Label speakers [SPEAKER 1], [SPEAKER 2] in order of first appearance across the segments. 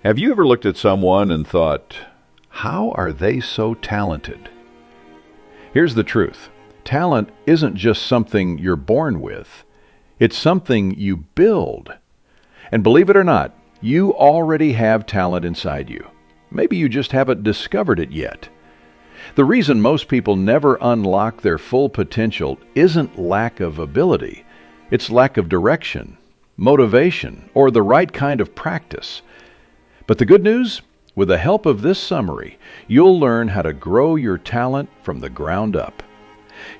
[SPEAKER 1] Have you ever looked at someone and thought, how are they so talented? Here's the truth. Talent isn't just something you're born with. It's something you build. And believe it or not, you already have talent inside you. Maybe you just haven't discovered it yet. The reason most people never unlock their full potential isn't lack of ability. It's lack of direction, motivation, or the right kind of practice. But the good news? With the help of this summary, you'll learn how to grow your talent from the ground up.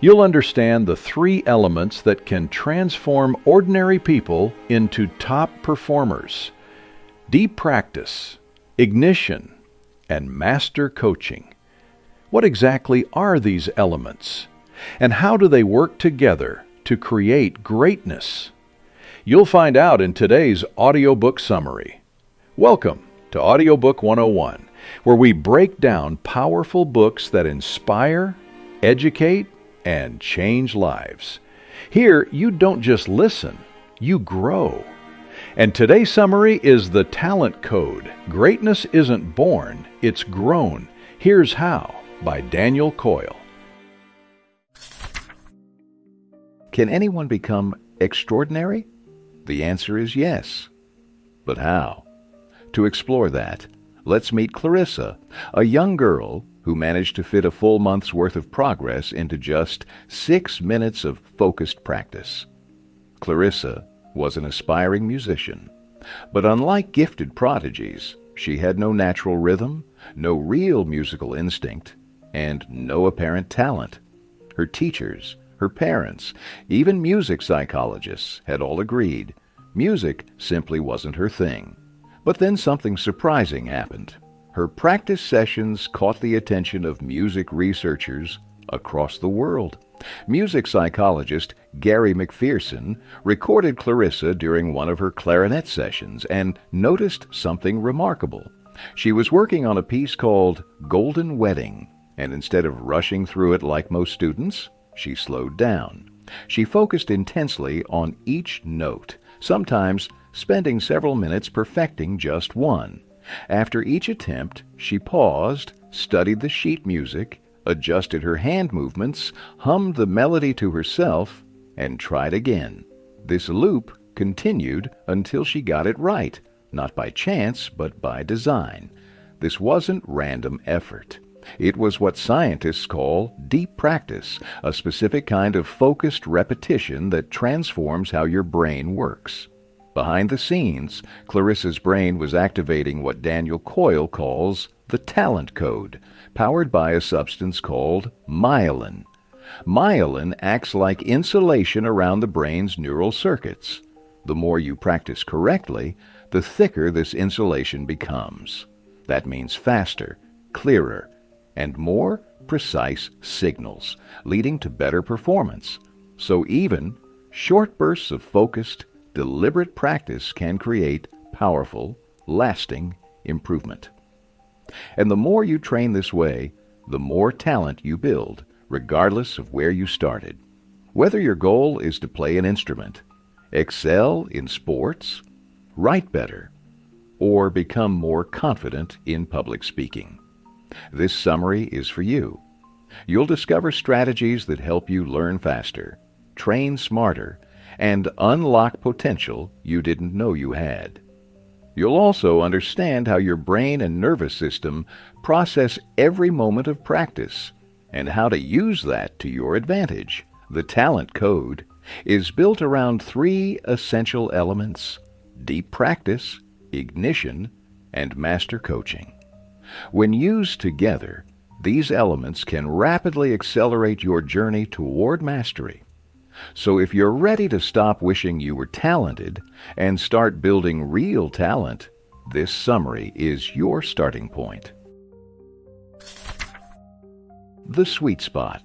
[SPEAKER 1] You'll understand the 3 elements that can transform ordinary people into top performers: deep practice, ignition, and master coaching. What exactly are these elements? And how do they work together to create greatness? You'll find out in today's audiobook summary. Welcome to Audiobook 101, where we break down powerful books that inspire, educate, and change lives. Here, you don't just listen, you grow. And today's summary is The Talent Code. Greatness isn't born, it's grown. Here's How, by Daniel Coyle.
[SPEAKER 2] Can anyone become extraordinary? The answer is yes. But how? To explore that, let's meet Clarissa, a young girl who managed to fit a full month's worth of progress into just 6 minutes of focused practice. Clarissa was an aspiring musician, but unlike gifted prodigies, she had no natural rhythm, no real musical instinct, and no apparent talent. Her teachers, her parents, even music psychologists had all agreed music simply wasn't her thing. But then something surprising happened. Her practice sessions caught the attention of music researchers across the world. Music psychologist Gary McPherson recorded Clarissa during one of her clarinet sessions and noticed something remarkable. She was working on a piece called Golden Wedding, and instead of rushing through it like most students, she slowed down. She focused intensely on each note, sometimes spending several minutes perfecting just one. After each attempt, she paused, studied the sheet music, adjusted her hand movements, hummed the melody to herself, and tried again. This loop continued until she got it right, not by chance, but by design. This wasn't random effort. It was what scientists call deep practice, a specific kind of focused repetition that transforms how your brain works. Behind the scenes, Clarissa's brain was activating what Daniel Coyle calls the talent code, powered by a substance called myelin. Myelin acts like insulation around the brain's neural circuits. The more you practice correctly, the thicker this insulation becomes. That means faster, clearer, and more precise signals, leading to better performance. So even short bursts of focused, deliberate practice can create powerful, lasting improvement. And the more you train this way, the more talent you build, regardless of where you started. Whether your goal is to play an instrument, excel in sports, write better, or become more confident in public speaking. This summary is for you. You'll discover strategies that help you learn faster, train smarter, and unlock potential you didn't know you had. You'll also understand how your brain and nervous system process every moment of practice and how to use that to your advantage. The talent code is built around 3 essential elements: deep practice, ignition, and master coaching. When used together, these elements can rapidly accelerate your journey toward mastery. So if you're ready to stop wishing you were talented and start building real talent, this summary is your starting point. The sweet spot.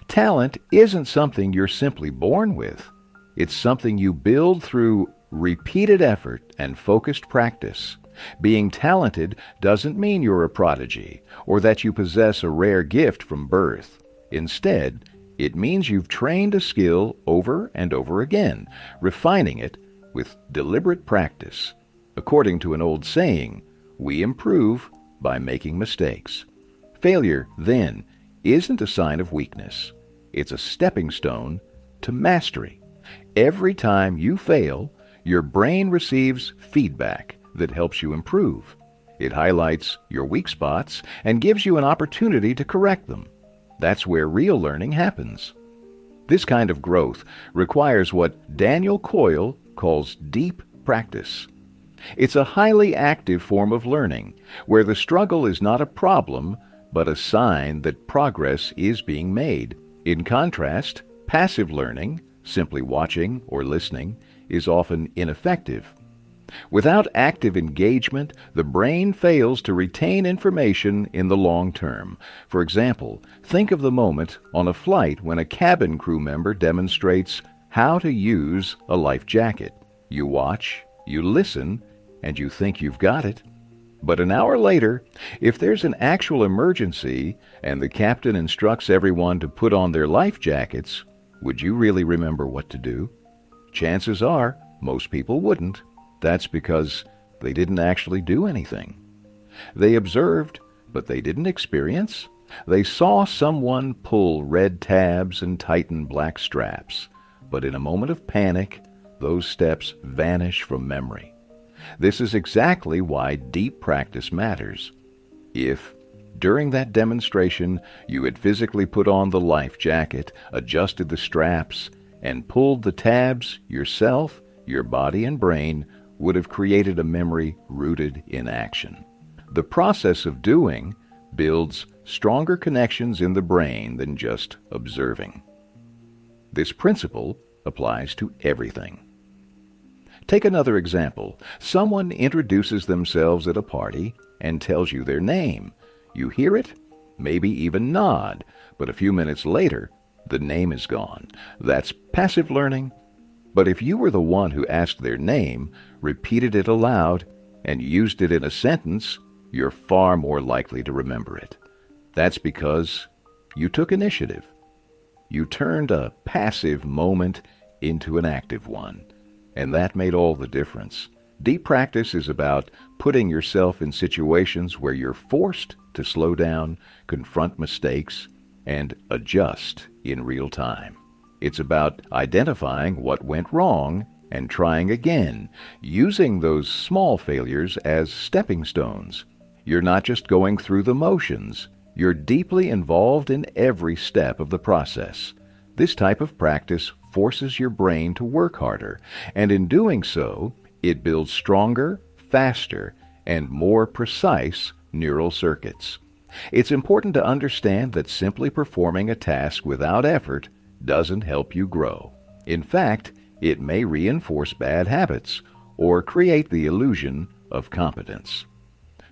[SPEAKER 2] Talent isn't something you're simply born with. It's something you build through repeated effort and focused practice. Being talented doesn't mean you're a prodigy or that you possess a rare gift from birth. Instead, it means you've trained a skill over and over again, refining it with deliberate practice. According to an old saying, we improve by making mistakes. Failure, then, isn't a sign of weakness. It's a stepping stone to mastery. Every time you fail, your brain receives feedback that helps you improve. It highlights your weak spots and gives you an opportunity to correct them. That's where real learning happens. This kind of growth requires what Daniel Coyle calls deep practice. It's a highly active form of learning, where the struggle is not a problem, but a sign that progress is being made. In contrast, passive learning, simply watching or listening, is often ineffective. Without active engagement, the brain fails to retain information in the long term. For example, think of the moment on a flight when a cabin crew member demonstrates how to use a life jacket. You watch, you listen, and you think you've got it. But an hour later, if there's an actual emergency and the captain instructs everyone to put on their life jackets, would you really remember what to do? Chances are, most people wouldn't. That's because they didn't actually do anything. They observed, but they didn't experience. They saw someone pull red tabs and tighten black straps, but in a moment of panic, those steps vanish from memory. This is exactly why deep practice matters. If, during that demonstration, you had physically put on the life jacket, adjusted the straps, and pulled the tabs yourself, your body and brain would have created a memory rooted in action. The process of doing builds stronger connections in the brain than just observing. This principle applies to everything. Take another example. Someone introduces themselves at a party and tells you their name. You hear it, maybe even nod, but a few minutes later, the name is gone. That's passive learning. But if you were the one who asked their name, repeated it aloud, and used it in a sentence, you're far more likely to remember it. That's because you took initiative. You turned a passive moment into an active one, and that made all the difference. Deep practice is about putting yourself in situations where you're forced to slow down, confront mistakes, and adjust in real time. It's about identifying what went wrong and trying again, using those small failures as stepping stones. You're not just going through the motions. You're deeply involved in every step of the process. This type of practice forces your brain to work harder, and in doing so, it builds stronger, faster, and more precise neural circuits. It's important to understand that simply performing a task without effort doesn't help you grow. In fact, it may reinforce bad habits or create the illusion of competence.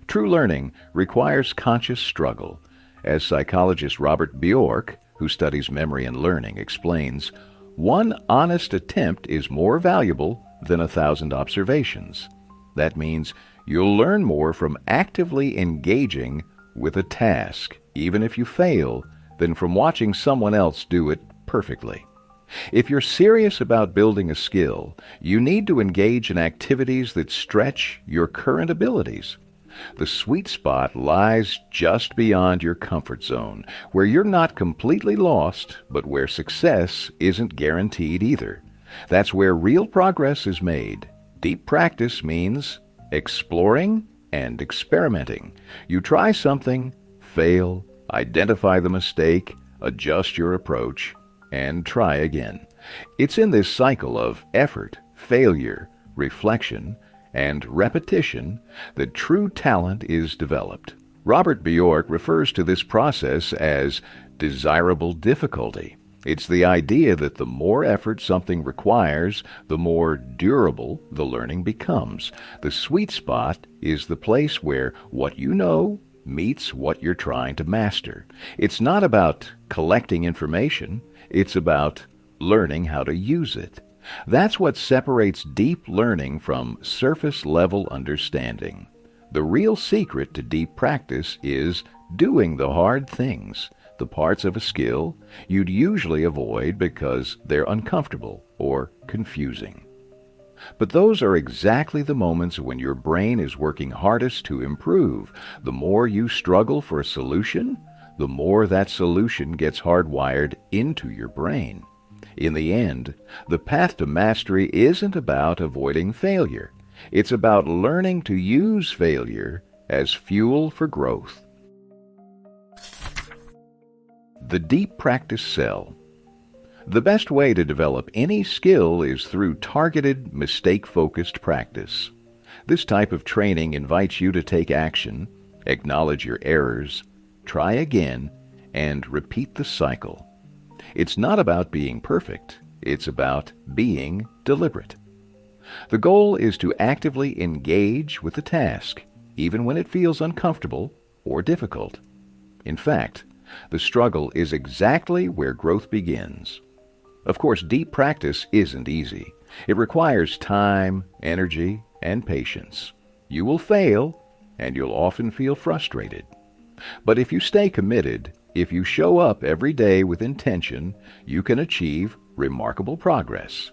[SPEAKER 2] True learning requires conscious struggle. As psychologist Robert Bjork, who studies memory and learning, explains, one honest attempt is more valuable than 1,000 observations. That means you'll learn more from actively engaging with a task, even if you fail, than from watching someone else do it perfectly. If you're serious about building a skill, you need to engage in activities that stretch your current abilities. The sweet spot lies just beyond your comfort zone, where you're not completely lost, but where success isn't guaranteed either. That's where real progress is made. Deep practice means exploring and experimenting. You try something, fail, identify the mistake, adjust your approach, and try again. It's in this cycle of effort, failure, reflection, and repetition that true talent is developed. Robert Bjork refers to this process as desirable difficulty. It's the idea that the more effort something requires, the more durable the learning becomes. The sweet spot is the place where what you know meets what you're trying to master. It's not about collecting information. It's about learning how to use it. That's what separates deep learning from surface-level understanding. The real secret to deep practice is doing the hard things, the parts of a skill you'd usually avoid because they're uncomfortable or confusing. But those are exactly the moments when your brain is working hardest to improve. The more you struggle for a solution, the more that solution gets hardwired into your brain. In the end, the path to mastery isn't about avoiding failure. It's about learning to use failure as fuel for growth. The deep practice cell. The best way to develop any skill is through targeted, mistake-focused practice. This type of training invites you to take action, acknowledge your errors, try again, and repeat the cycle. It's not about being perfect. It's about being deliberate. The goal is to actively engage with the task, even when it feels uncomfortable or difficult. In fact, the struggle is exactly where growth begins. Of course, deep practice isn't easy. It requires time, energy, and patience. You will fail, and you'll often feel frustrated. But if you stay committed, if you show up every day with intention, you can achieve remarkable progress.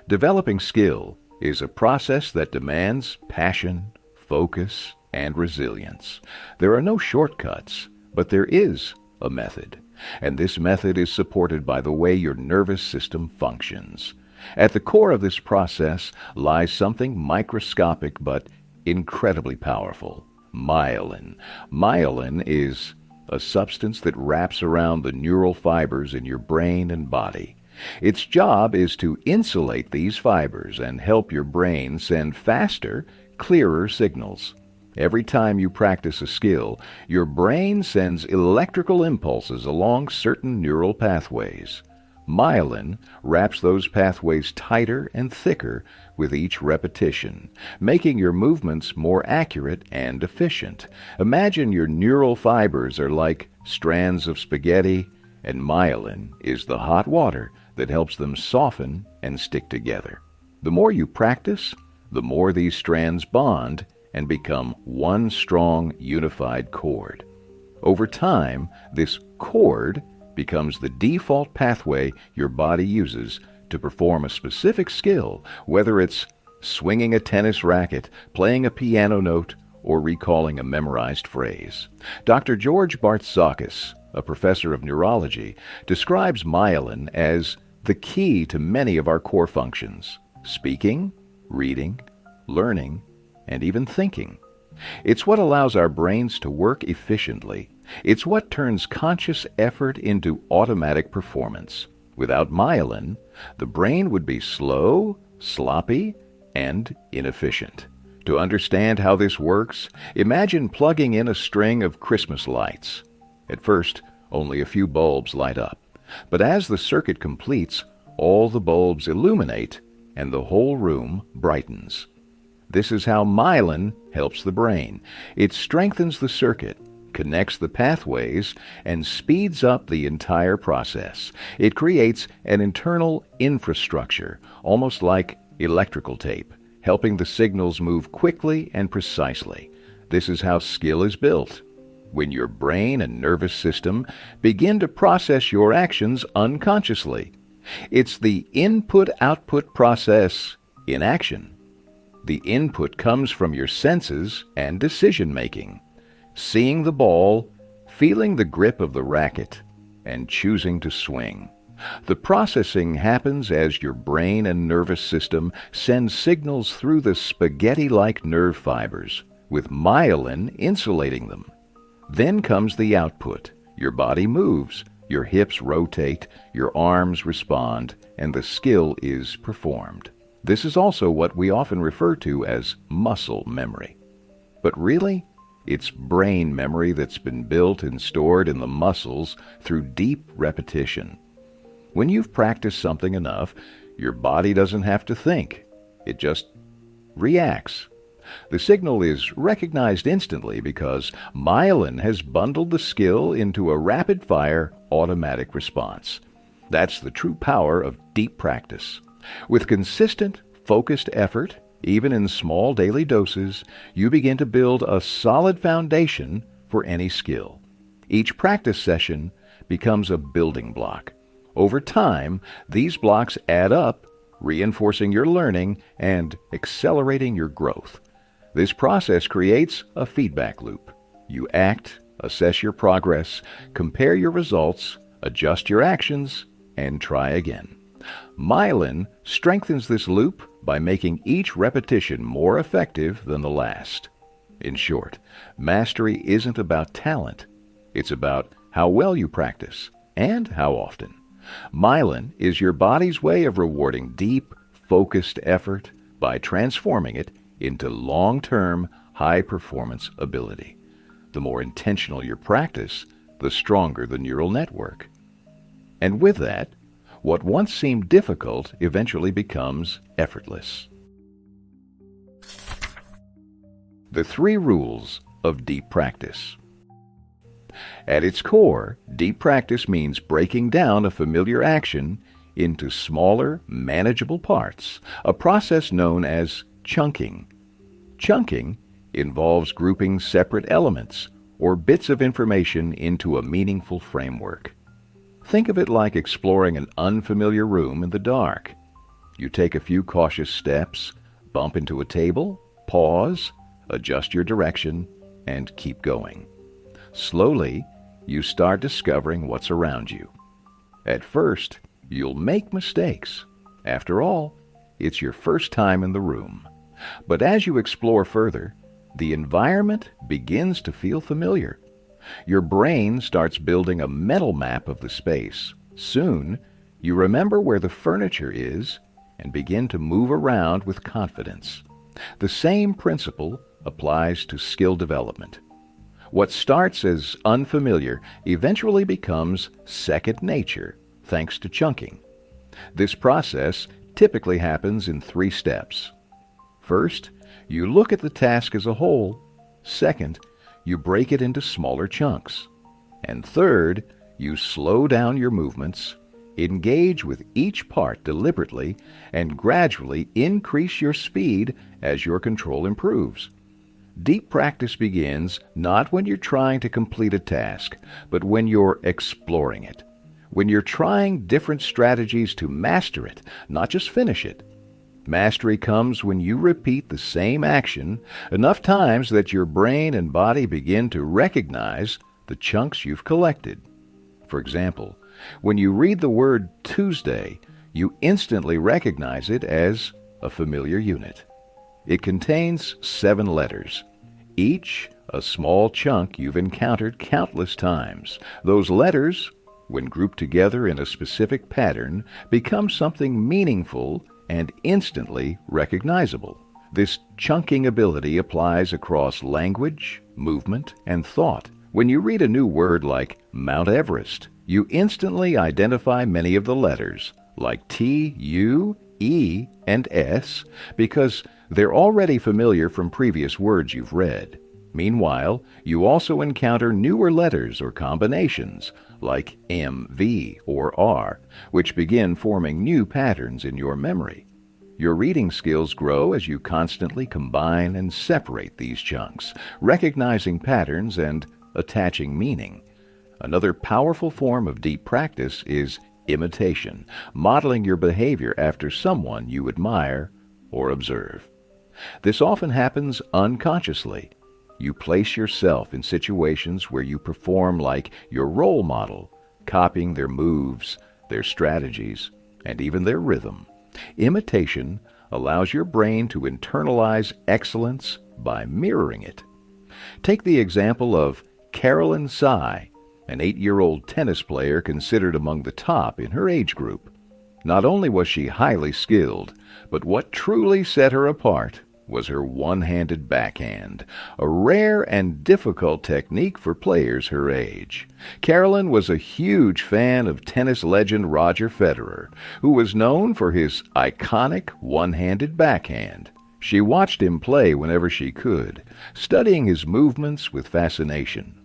[SPEAKER 2] Developing skill is a process that demands passion, focus, and resilience. There are no shortcuts, but there is a method. And this method is supported by the way your nervous system functions. At the core of this process lies something microscopic but incredibly powerful: myelin. Myelin is a substance that wraps around the neural fibers in your brain and body. Its job is to insulate these fibers and help your brain send faster, clearer signals. Every time you practice a skill, your brain sends electrical impulses along certain neural pathways. Myelin wraps those pathways tighter and thicker with each repetition, making your movements more accurate and efficient. Imagine your neural fibers are like strands of spaghetti, and myelin is the hot water that helps them soften and stick together. The more you practice, the more these strands bond and become one strong, unified cord. Over time, this cord becomes the default pathway your body uses to perform a specific skill, whether it's swinging a tennis racket, playing a piano note, or recalling a memorized phrase. Dr. George Bartzakis, a professor of neurology, describes myelin as the key to many of our core functions: speaking, reading, learning, and even thinking. It's what allows our brains to work efficiently. It's what turns conscious effort into automatic performance. Without myelin, the brain would be slow, sloppy, and inefficient. To understand how this works, imagine plugging in a string of Christmas lights. At first, only a few bulbs light up. But as the circuit completes, all the bulbs illuminate and the whole room brightens. This is how myelin helps the brain. It strengthens the circuit, connects the pathways, and speeds up the entire process. It creates an internal infrastructure, almost like electrical tape, helping the signals move quickly and precisely. This is how skill is built. When your brain and nervous system begin to process your actions unconsciously. It's the input-output process in action. The input comes from your senses and decision-making, seeing the ball, feeling the grip of the racket, and choosing to swing. The processing happens as your brain and nervous system send signals through the spaghetti-like nerve fibers, with myelin insulating them. Then comes the output. Your body moves, your hips rotate, your arms respond, and the skill is performed. This is also what we often refer to as muscle memory. But really, it's brain memory that's been built and stored in the muscles through deep repetition. When you've practiced something enough, your body doesn't have to think. It just reacts. The signal is recognized instantly because myelin has bundled the skill into a rapid-fire automatic response. That's the true power of deep practice. With consistent, focused effort, even in small daily doses, you begin to build a solid foundation for any skill. Each practice session becomes a building block. Over time, these blocks add up reinforcing your learning and accelerating your growth. This process creates a feedback loop. You act, assess your progress, compare your results, adjust your actions, and try again. Myelin strengthens this loop by making each repetition more effective than the last. In short, mastery isn't about talent. It's about how well you practice and how often. Myelin is your body's way of rewarding deep, focused effort by transforming it into long-term, high-performance ability. The more intentional your practice, the stronger the neural network. And with that, what once seemed difficult eventually becomes effortless. The 3 rules of deep practice. At its core, deep practice means breaking down a familiar action into smaller, manageable parts, a process known as chunking. Chunking involves grouping separate elements or bits of information into a meaningful framework. Think of it like exploring an unfamiliar room in the dark. You take a few cautious steps, bump into a table, pause, adjust your direction, and keep going. Slowly, you start discovering what's around you. At first, you'll make mistakes. After all, it's your first time in the room. But as you explore further, the environment begins to feel familiar. Your brain starts building a mental map of the space. Soon, you remember where the furniture is and begin to move around with confidence. The same principle applies to skill development. What starts as unfamiliar eventually becomes second nature, thanks to chunking. This process typically happens in 3 steps. First, you look at the task as a whole. Second, you break it into smaller chunks. And third, you slow down your movements, engage with each part deliberately, and gradually increase your speed as your control improves. Deep practice begins not when you're trying to complete a task, but when you're exploring it. When you're trying different strategies to master it, not just finish it. Mastery comes when you repeat the same action enough times that your brain and body begin to recognize the chunks you've collected. For example, when you read the word Tuesday, you instantly recognize it as a familiar unit. It contains 7 letters, each a small chunk you've encountered countless times. Those letters, when grouped together in a specific pattern, become something meaningful and instantly recognizable. This chunking ability applies across language, movement, and thought. When you read a new word like Mount Everest, you instantly identify many of the letters, like T, U, E, and S, because they're already familiar from previous words you've read. Meanwhile, you also encounter newer letters or combinations, like M, V, or R, which begin forming new patterns in your memory. Your reading skills grow as you constantly combine and separate these chunks, recognizing patterns and attaching meaning. Another powerful form of deep practice is imitation, modeling your behavior after someone you admire or observe. This often happens unconsciously. You place yourself in situations where you perform like your role model, copying their moves, their strategies, and even their rhythm. Imitation allows your brain to internalize excellence by mirroring it. Take the example of Carolyn Tsai, an 8-year-old tennis player considered among the top in her age group. Not only was she highly skilled, but what truly set her apart was her one-handed backhand, a rare and difficult technique for players her age. Carolyn was a huge fan of tennis legend Roger Federer, who was known for his iconic one-handed backhand. She watched him play whenever she could, studying his movements with fascination.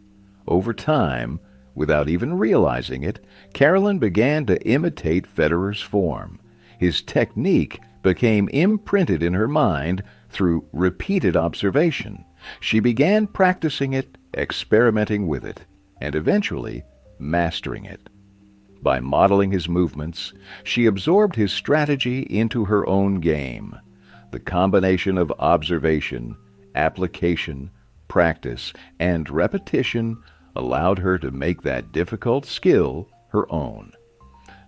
[SPEAKER 2] Over time, without even realizing it, Carolyn began to imitate Federer's form. His technique became imprinted in her mind through repeated observation. She began practicing it, experimenting with it, and eventually mastering it. By modeling his movements, she absorbed his strategy into her own game. The combination of observation, application, practice, and repetition allowed her to make that difficult skill her own.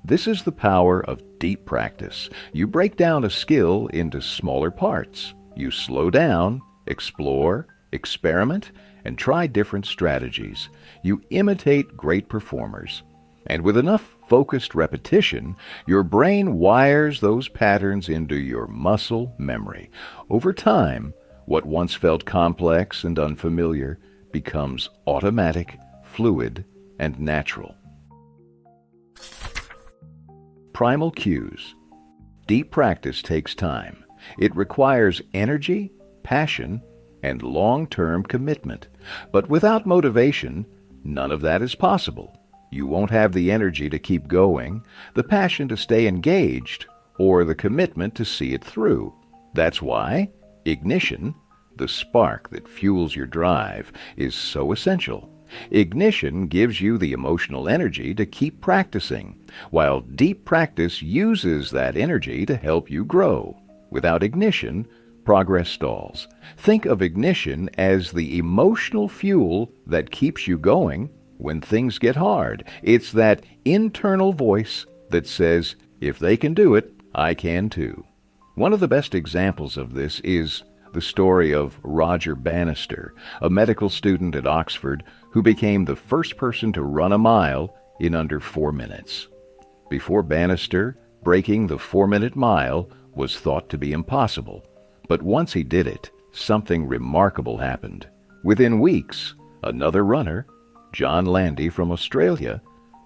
[SPEAKER 2] This is the power of deep practice. You break down a skill into smaller parts. You slow down, explore, experiment, and try different strategies. You imitate great performers. And with enough focused repetition, your brain wires those patterns into your muscle memory. Over time, what once felt complex and unfamiliar becomes automatic, fluid, and natural. Primal Cues. Deep practice takes time. It requires energy, passion, and long-term commitment. But without motivation, none of that is possible. You won't have the energy to keep going, the passion to stay engaged, or the commitment to see it through. That's why ignition, the spark that fuels your drive, is so essential. Ignition gives you the emotional energy to keep practicing, while deep practice uses that energy to help you grow. Without ignition, progress stalls. Think of ignition as the emotional fuel that keeps you going when things get hard. It's that internal voice that says, if they can do it, I can too. One of the best examples of this is the story of Roger Bannister, a medical student at Oxford who became the first person to run a mile in under 4 minutes. Before Bannister, breaking the 4-minute mile was thought to be impossible. But once he did it, something remarkable happened. Within weeks, another runner, John Landy from Australia,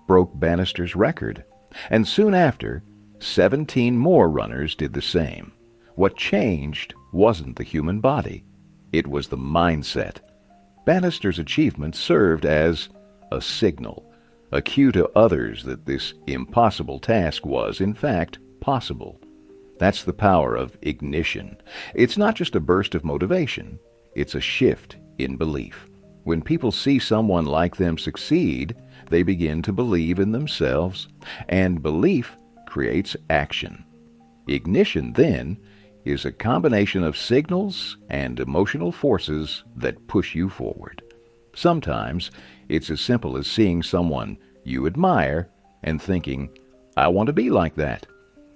[SPEAKER 2] broke Bannister's record. And soon after, 17 more runners did the same. What changed wasn't the human body. It was the mindset. Bannister's achievement served as a signal, a cue to others that this impossible task was, in fact, possible. That's the power of ignition. It's not just a burst of motivation. It's a shift in belief. When people see someone like them succeed, they begin to believe in themselves, and belief creates action. Ignition, then, is a combination of signals and emotional forces that push you forward. Sometimes it's as simple as seeing someone you admire and thinking, I want to be like that.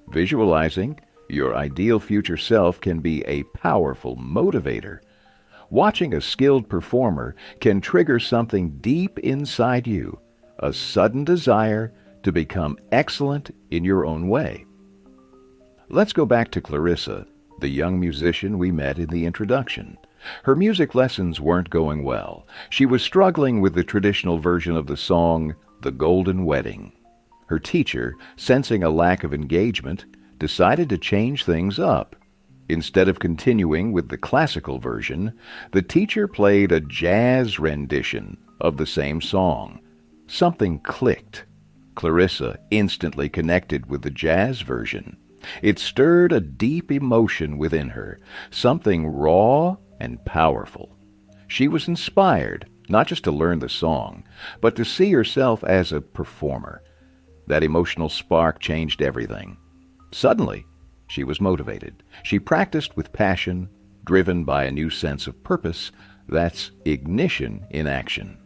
[SPEAKER 2] Visualizing your ideal future self can be a powerful motivator. Watching a skilled performer can trigger something deep inside you, a sudden desire to become excellent in your own way. Let's go back to Clarissa, the young musician we met in the introduction. Her music lessons weren't going well. She was struggling with the traditional version of the song, The Golden Wedding. Her teacher, sensing a lack of engagement, decided to change things up. Instead of continuing with the classical version, the teacher played a jazz rendition of the same song. Something clicked. Clarissa instantly connected with the jazz version. It stirred a deep emotion within her, something raw and powerful. She was inspired, not just to learn the song, but to see herself as a performer. That emotional spark changed everything. Suddenly, she was motivated. She practiced with passion, driven by a new sense of purpose. That's ignition in action.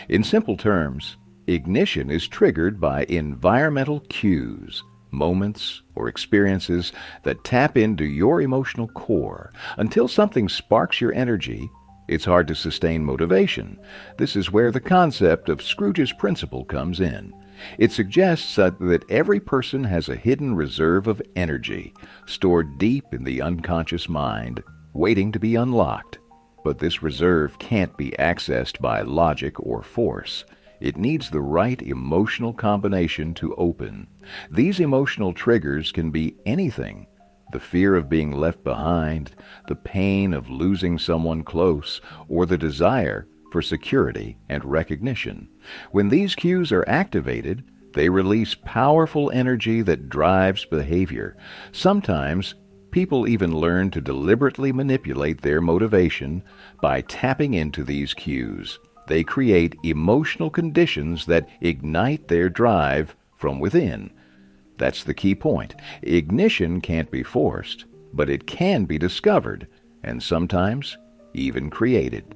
[SPEAKER 2] In simple terms, ignition is triggered by environmental cues, moments or experiences that tap into your emotional core. Until something sparks your energy, it's hard to sustain motivation. This is where the concept of Scrooge's principle comes in. It suggests that every person has a hidden reserve of energy stored deep in the unconscious mind, waiting to be unlocked. But this reserve can't be accessed by logic or force. It needs the right emotional combination to open. These emotional triggers can be anything: the fear of being left behind, the pain of losing someone close, or the desire for security and recognition. When these cues are activated, they release powerful energy that drives behavior. Sometimes, people even learn to deliberately manipulate their motivation by tapping into these cues. They create emotional conditions that ignite their drive from within. That's the key point. Ignition can't be forced, but it can be discovered, and sometimes even created.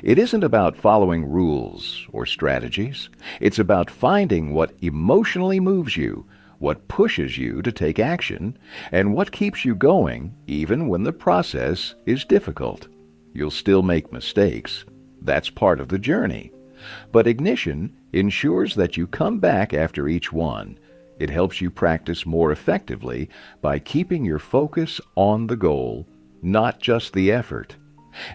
[SPEAKER 2] It isn't about following rules or strategies. It's about finding what emotionally moves you, what pushes you to take action, and what keeps you going even when the process is difficult. You'll still make mistakes. That's part of the journey. But ignition ensures that you come back after each one. It helps you practice more effectively by keeping your focus on the goal, not just the effort.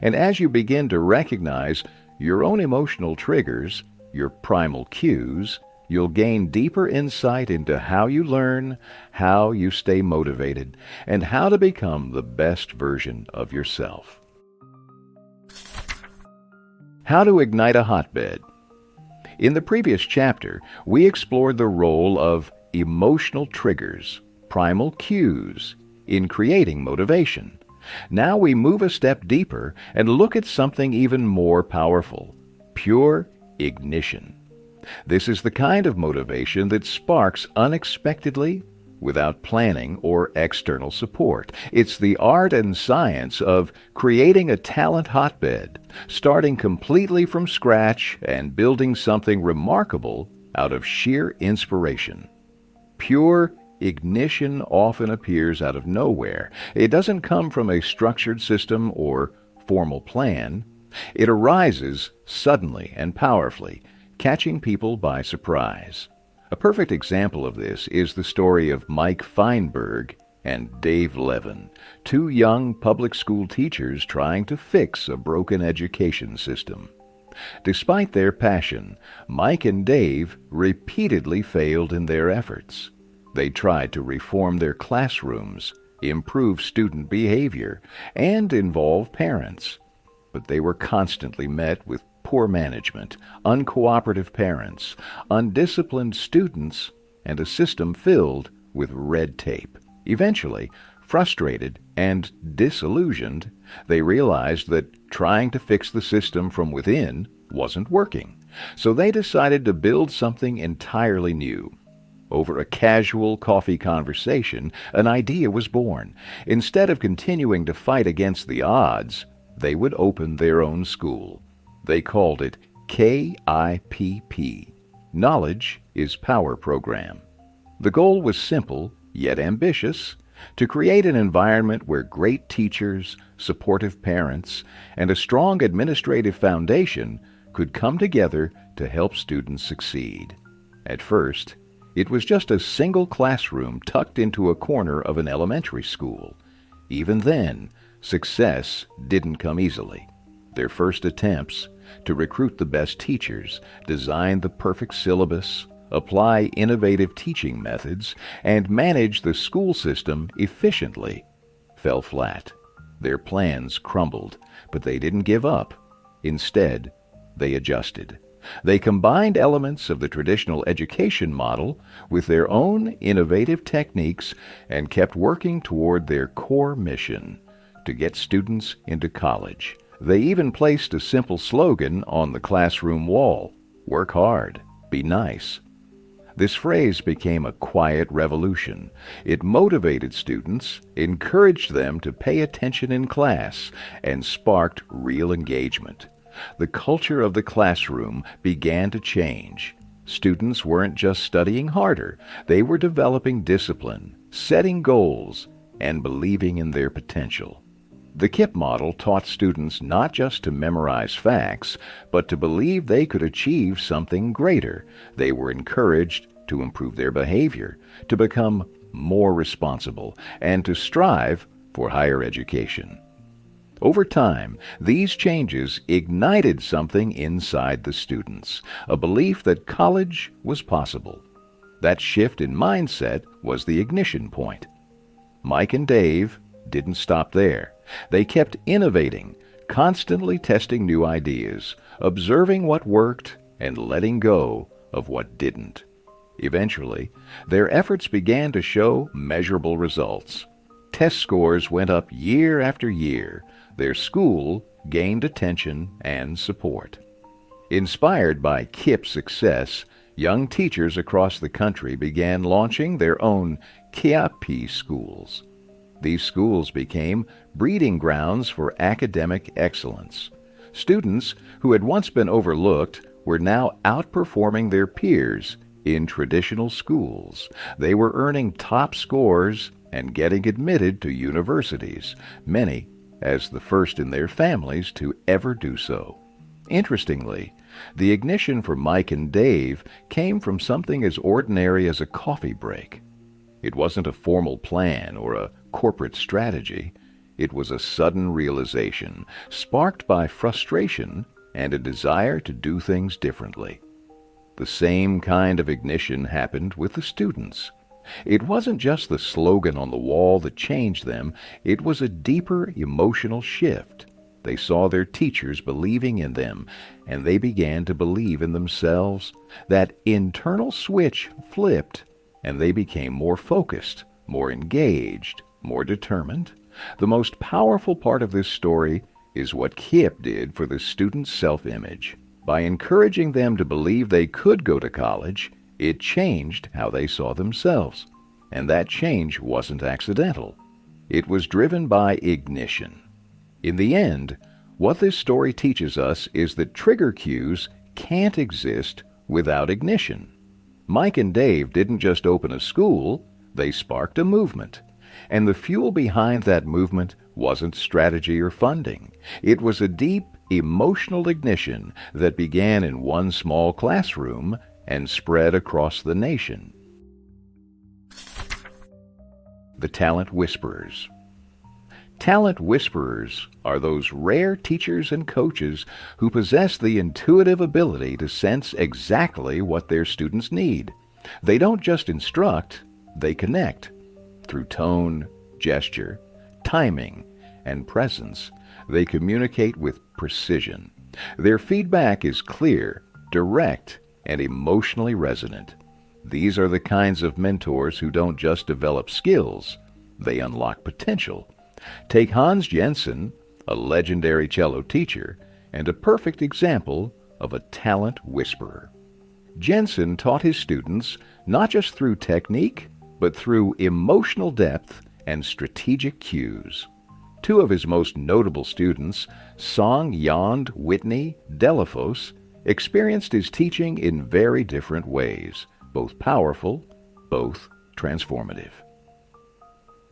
[SPEAKER 2] And as you begin to recognize your own emotional triggers, your primal cues, you'll gain deeper insight into how you learn, how you stay motivated, and how to become the best version of yourself. How to ignite a hotbed. In the previous chapter, we explored the role of emotional triggers, primal cues, in creating motivation. Now we move a step deeper and look at something even more powerful: pure ignition. This is the kind of motivation that sparks unexpectedly, without planning or external support. It's the art and science of creating a talent hotbed, starting completely from scratch and building something remarkable out of sheer inspiration. Pure ignition often appears out of nowhere. It doesn't come from a structured system or formal plan. It arises suddenly and powerfully, catching people by surprise. A perfect example of this is the story of Mike Feinberg and Dave Levin, two young public school teachers trying to fix a broken education system. Despite their passion, Mike and Dave repeatedly failed in their efforts. They tried to reform their classrooms, improve student behavior, and involve parents. But they were constantly met with poor management, uncooperative parents, undisciplined students, and a system filled with red tape. Eventually, frustrated and disillusioned, they realized that trying to fix the system from within wasn't working. So they decided to build something entirely new. Over a casual coffee conversation, an idea was born. Instead of continuing to fight against the odds, they would open their own school. They called it KIPP, Knowledge is Power Program. The goal was simple, yet ambitious: to create an environment where great teachers, supportive parents, and a strong administrative foundation could come together to help students succeed. At first, it was just a single classroom tucked into a corner of an elementary school. Even then, success didn't come easily. Their first attempts to recruit the best teachers, design the perfect syllabus, apply innovative teaching methods, and manage the school system efficiently fell flat. Their plans crumbled, but they didn't give up. Instead, they adjusted. They combined elements of the traditional education model with their own innovative techniques and kept working toward their core mission: to get students into college. They even placed a simple slogan on the classroom wall: "Work hard, be nice." This phrase became a quiet revolution. It motivated students, encouraged them to pay attention in class, and sparked real engagement. The culture of the classroom began to change. Students weren't just studying harder. They were developing discipline, setting goals, and believing in their potential. The KIPP model taught students not just to memorize facts, but to believe they could achieve something greater. They were encouraged to improve their behavior, to become more responsible, and to strive for higher education. Over time, these changes ignited something inside the students, a belief that college was possible. That shift in mindset was the ignition point. Mike and Dave didn't stop there. They kept innovating, constantly testing new ideas, observing what worked, and letting go of what didn't. Eventually, their efforts began to show measurable results. Test scores went up year after year. Their school gained attention and support. Inspired by KIPP's success, young teachers across the country began launching their own Kiapi schools. These schools became breeding grounds for academic excellence. Students who had once been overlooked were now outperforming their peers in traditional schools. They were earning top scores and getting admitted to universities, many as the first in their families to ever do so. Interestingly, the ignition for Mike and Dave came from something as ordinary as a coffee break. It wasn't a formal plan or a corporate strategy. It was a sudden realization, sparked by frustration and a desire to do things differently. The same kind of ignition happened with the students. It wasn't just the slogan on the wall that changed them, it was a deeper emotional shift. They saw their teachers believing in them, and they began to believe in themselves. That internal switch flipped, and they became more focused, more engaged, more determined. The most powerful part of this story is what Kip did for the students' self-image. By encouraging them to believe they could go to college, it changed how they saw themselves. And that change wasn't accidental. It was driven by ignition. In the end, what this story teaches us is that trigger cues can't exist without ignition. Mike and Dave didn't just open a school, they sparked a movement. And the fuel behind that movement wasn't strategy or funding. It was a deep, emotional ignition that began in one small classroom and spread across the nation. The Talent Whisperers. Talent whisperers are those rare teachers and coaches who possess the intuitive ability to sense exactly what their students need. They don't just instruct, they connect. Through tone, gesture, timing, and presence, they communicate with precision. Their feedback is clear, direct, and emotionally resonant. These are the kinds of mentors who don't just develop skills, they unlock potential. Take Hans Jensen, a legendary cello teacher, and a perfect example of a talent whisperer. Jensen taught his students not just through technique, but through emotional depth and strategic cues. Two of his most notable students, Song Yond Whitney Delafos, experienced his teaching in very different ways, both powerful, both transformative.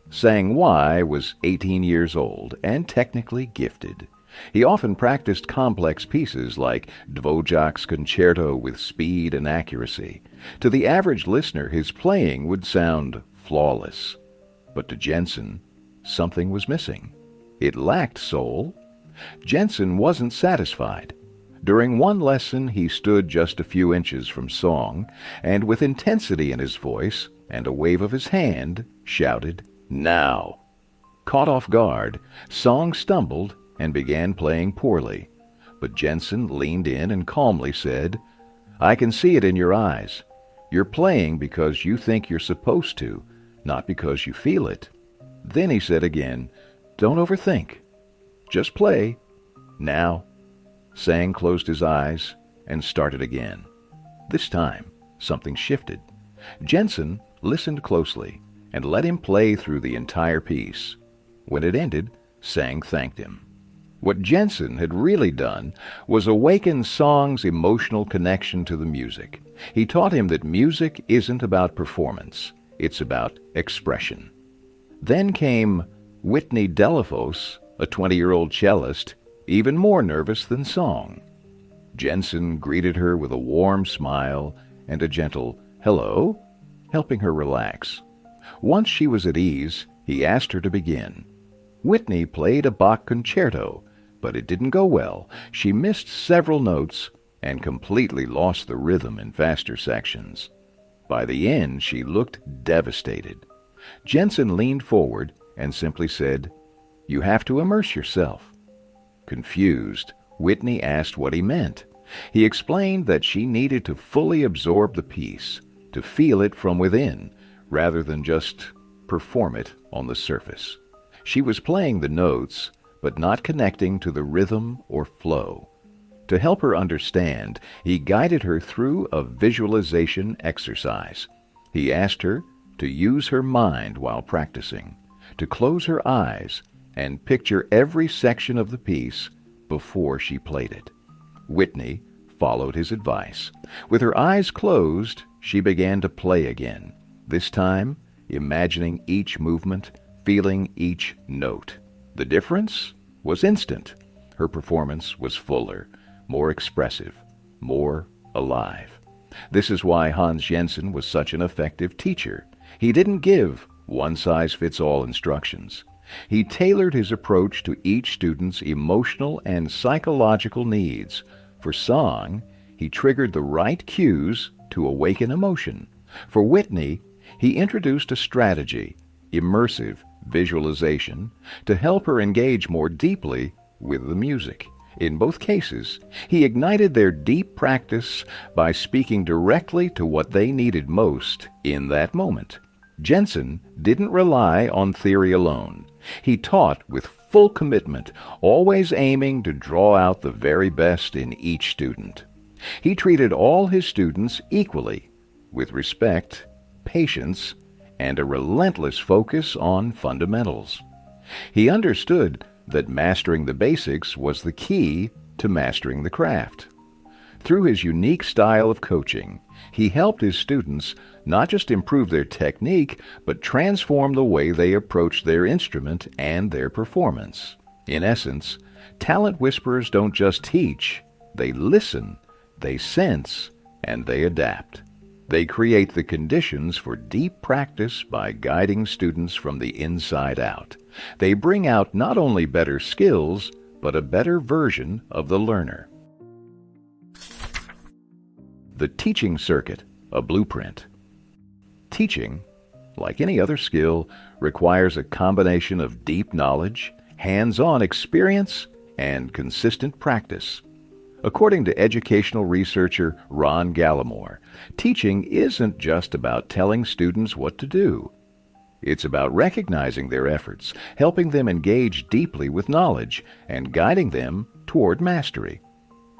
[SPEAKER 2] Sang Wai was 18 years old and technically gifted. He often practiced complex pieces like Dvorak's concerto with speed and accuracy. To the average listener, his playing would sound flawless. But to Jensen, something was missing. It lacked soul. Jensen wasn't satisfied. During one lesson, he stood just a few inches from Song, and with intensity in his voice and a wave of his hand, shouted, "Now!" Caught off guard, Song stumbled and began playing poorly. But Jensen leaned in and calmly said, "I can see it in your eyes. You're playing because you think you're supposed to, not because you feel it." Then he said again, "Don't overthink. Just play. Now." Sang closed his eyes and started again. This time, something shifted. Jensen listened closely and let him play through the entire piece. When it ended, Sang thanked him. What Jensen had really done was awaken Song's emotional connection to the music. He taught him that music isn't about performance, it's about expression. Then came Whitney Delafos, a 20-year-old cellist, even more nervous than Song. Jensen greeted her with a warm smile and a gentle "hello," helping her relax. Once she was at ease, he asked her to begin. Whitney played a Bach concerto, but it didn't go well. She missed several notes and completely lost the rhythm in faster sections. By the end, she looked devastated. Jensen leaned forward and simply said, "You have to immerse yourself." Confused, Whitney asked what he meant. He explained that she needed to fully absorb the piece, to feel it from within, rather than just perform it on the surface. She was playing the notes, but not connecting to the rhythm or flow. To help her understand, he guided her through a visualization exercise. He asked her to use her mind while practicing, to close her eyes and picture every section of the piece before she played it. Whitney followed his advice. With her eyes closed, she began to play again, this time imagining each movement, feeling each note. The difference was instant. Her performance was fuller, more expressive, more alive. This is why Hans Jensen was such an effective teacher. He didn't give one-size-fits-all instructions. He tailored his approach to each student's emotional and psychological needs. For song, he triggered the right cues to awaken emotion. For Whitney, he introduced a strategy, immersive visualization, to help her engage more deeply with the music. In both cases, he ignited their deep practice by speaking directly to what they needed most in that moment. Jensen didn't rely on theory alone. He taught with full commitment, always aiming to draw out the very best in each student. He treated all his students equally, with respect, patience, and a relentless focus on fundamentals. He understood that mastering the basics was the key to mastering the craft. Through his unique style of coaching, he helped his students not just improve their technique, but transform the way they approached their instrument and their performance. In essence, talent whisperers don't just teach, they listen, they sense, and they adapt. They create the conditions for deep practice by guiding students from the inside out. They bring out not only better skills, but a better version of the learner. The teaching circuit, a blueprint. Teaching, like any other skill, requires a combination of deep knowledge, hands-on experience, and consistent practice. According to educational researcher Ron Gallimore, teaching isn't just about telling students what to do. It's about recognizing their efforts, helping them engage deeply with knowledge, and guiding them toward mastery.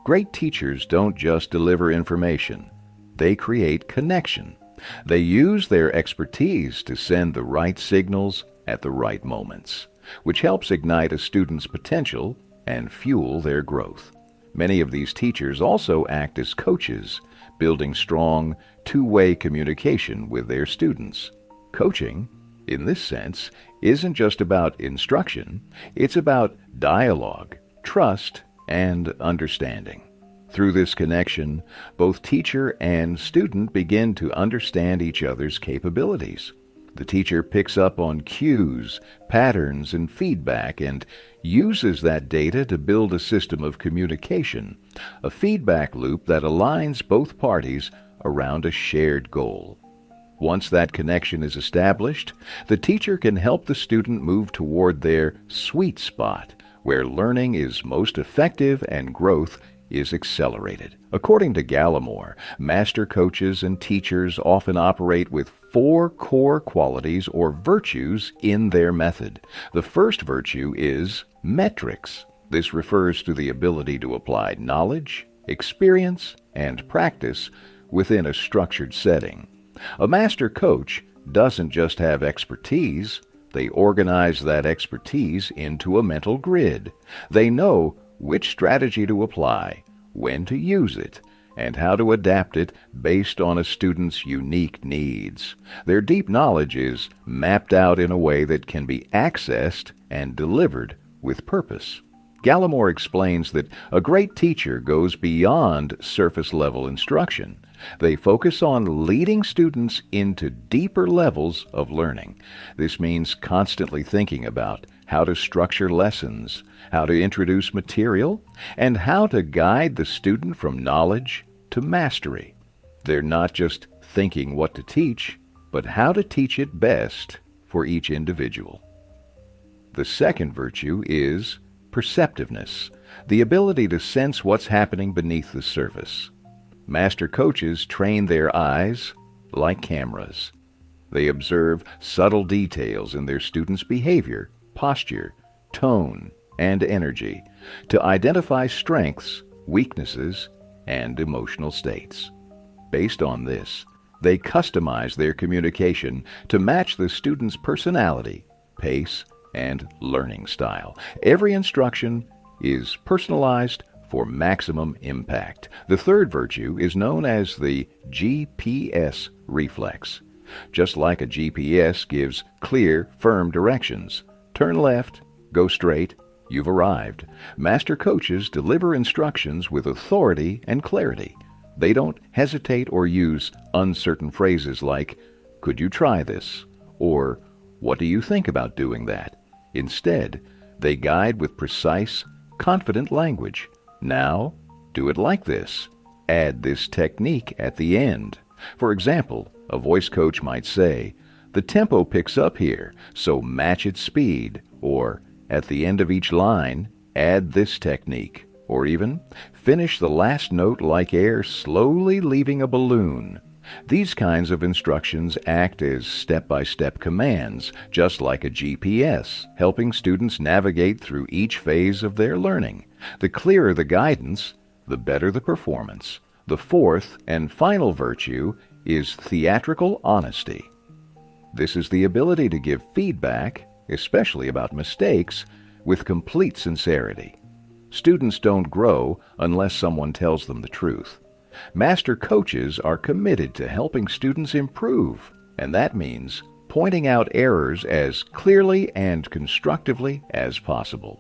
[SPEAKER 2] Great teachers don't just deliver information. They create connection. They use their expertise to send the right signals at the right moments, which helps ignite a student's potential and fuel their growth. Many of these teachers also act as coaches, building strong, two-way communication with their students. Coaching, in this sense, isn't just about instruction, it's about dialogue, trust, and understanding. Through this connection, both teacher and student begin to understand each other's capabilities. The teacher picks up on cues, patterns, and feedback and uses that data to build a system of communication, a feedback loop that aligns both parties around a shared goal. Once that connection is established, the teacher can help the student move toward their sweet spot, where learning is most effective and growth is accelerated. According to Gallimore, master coaches and teachers often operate with 4 core qualities or virtues in their method. The first virtue is metrics. This refers to the ability to apply knowledge, experience, and practice within a structured setting. A master coach doesn't just have expertise, they organize that expertise into a mental grid. They know which strategy to apply, when to use it, and how to adapt it based on a student's unique needs. Their deep knowledge is mapped out in a way that can be accessed and delivered with purpose. Gallimore explains that a great teacher goes beyond surface-level instruction. They focus on leading students into deeper levels of learning. This means constantly thinking about how to structure lessons, how to introduce material, and how to guide the student from knowledge to mastery. They're not just thinking what to teach, but how to teach it best for each individual. The second virtue is perceptiveness, the ability to sense what's happening beneath the surface. Master coaches train their eyes like cameras. They observe subtle details in their students' behavior, posture, tone, and energy to identify strengths weaknesses, and emotional states. Based on this, they customize their communication to match the student's personality, pace, and learning style. Every instruction is personalized for maximum impact. The third virtue is known as the GPS reflex. Just like a GPS gives clear, firm directions. Turn left, go straight, you've arrived. Master coaches deliver instructions with authority and clarity. They don't hesitate or use uncertain phrases like, "Could you try this?" or "What do you think about doing that?" Instead, they guide with precise, confident language. "Now, do it like this. Add this technique at the end." For example, a voice coach might say, "The tempo picks up here, so match its speed," or "At the end of each line, add this technique," or even "Finish the last note like air slowly leaving a balloon." These kinds of instructions act as step-by-step commands, just like a GPS, helping students navigate through each phase of their learning. The clearer the guidance, the better the performance. The fourth and final virtue is theatrical honesty. This is the ability to give feedback, especially about mistakes, with complete sincerity. Students don't grow unless someone tells them the truth. Master coaches are committed to helping students improve, and that means pointing out errors as clearly and constructively as possible.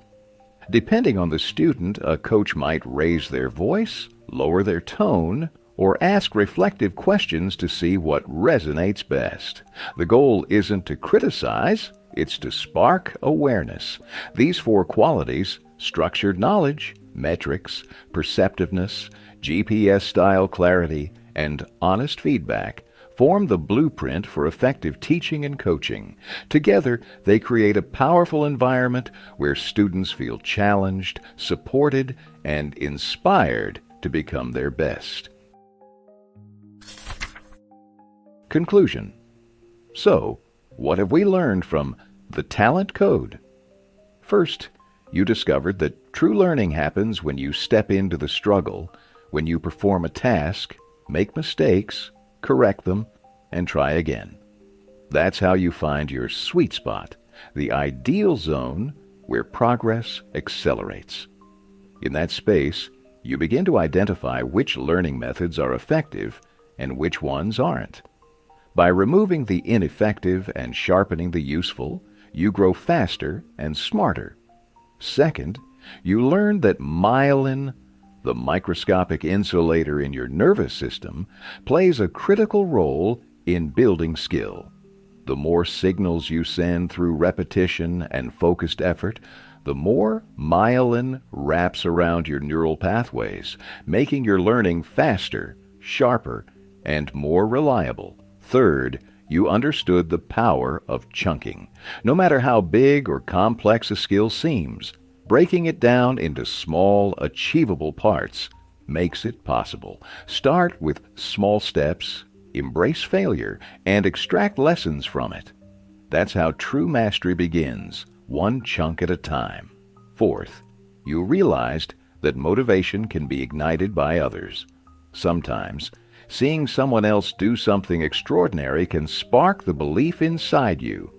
[SPEAKER 2] Depending on the student, a coach might raise their voice, lower their tone, or ask reflective questions to see what resonates best. The goal isn't to criticize, it's to spark awareness. These four qualities, structured knowledge, metrics, perceptiveness, GPS-style clarity, and honest feedback, form the blueprint for effective teaching and coaching. Together, they create a powerful environment where students feel challenged, supported, and inspired to become their best. Conclusion. So, what have we learned from the Talent Code? First, you discovered that true learning happens when you step into the struggle, when you perform a task, make mistakes, correct them, and try again. That's how you find your sweet spot, the ideal zone where progress accelerates. In that space, you begin to identify which learning methods are effective and which ones aren't. By removing the ineffective and sharpening the useful, you grow faster and smarter. Second, you learn that myelin, the microscopic insulator in your nervous system, plays a critical role in building skill. The more signals you send through repetition and focused effort, the more myelin wraps around your neural pathways, making your learning faster, sharper, and more reliable. Third, you understood the power of chunking. No matter how big or complex a skill seems, breaking it down into small, achievable parts makes it possible. Start with small steps, embrace failure, and extract lessons from it. That's how true mastery begins, one chunk at a time. Fourth, you realized that motivation can be ignited by others. Sometimes, seeing someone else do something extraordinary can spark the belief inside you.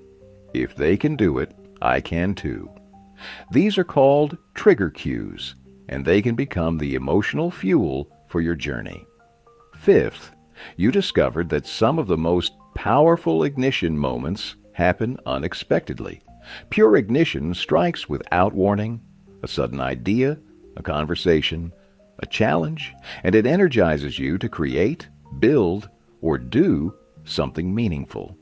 [SPEAKER 2] If they can do it, I can too. These are called trigger cues, and they can become the emotional fuel for your journey. Fifth, you discovered that some of the most powerful ignition moments happen unexpectedly. Pure ignition strikes without warning, a sudden idea, a conversation, a challenge, and it energizes you to create, build, or do something meaningful.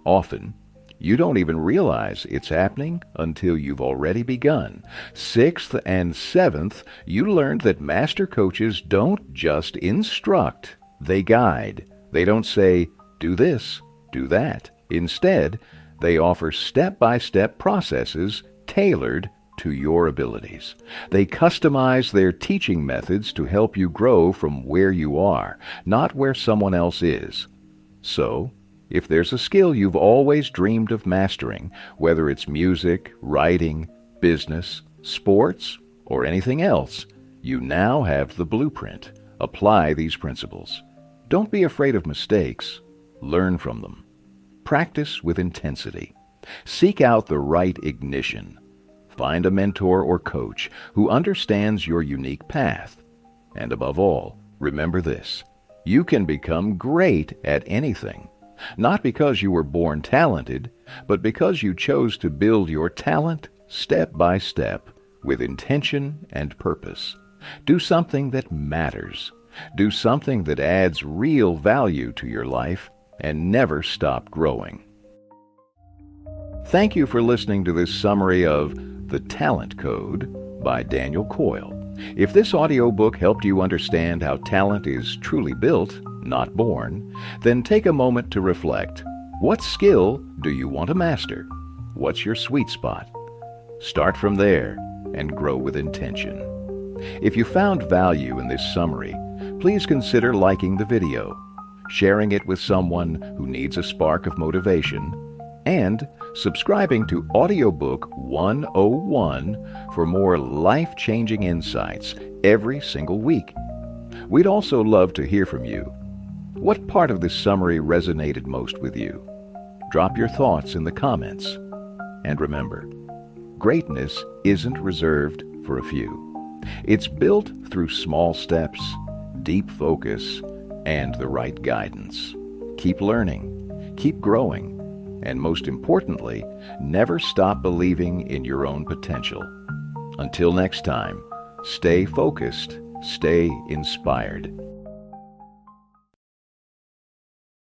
[SPEAKER 2] Often, you don't even realize it's happening until you've already begun. Sixth and seventh, you learned that master coaches don't just instruct, they guide. They don't say, do this, do that. Instead, they offer step-by-step processes tailored to your abilities. They customize their teaching methods to help you grow from where you are, not where someone else is. So, if there's a skill you've always dreamed of mastering, whether it's music, writing, business, sports, or anything else, You now have the blueprint. Apply these principles. Don't be afraid of mistakes. Learn from them. Practice with intensity. Seek out the right ignition. Find a mentor or coach who understands your unique path. And above all, remember this: you can become great at anything, not because you were born talented, but because you chose to build your talent step by step with intention and purpose. Do something that matters. Do something that adds real value to your life, and never stop growing. Thank you for listening to this summary of The Talent Code by Daniel Coyle. If this audiobook helped you understand how talent is truly built, not born, then take a moment to reflect. What skill do you want to master? What's your sweet spot? Start from there and grow with intention. If you found value in this summary, please consider liking the video, sharing it with someone who needs a spark of motivation, and subscribing to Audiobook 101 for more life-changing insights every single week. We'd also love to hear from you. What part of this summary resonated most with you? Drop your thoughts in the comments. And remember, greatness isn't reserved for a few. It's built through small steps, deep focus, and the right guidance. Keep learning, keep growing, and most importantly, never stop believing in your own potential. Until next time, stay focused, stay inspired.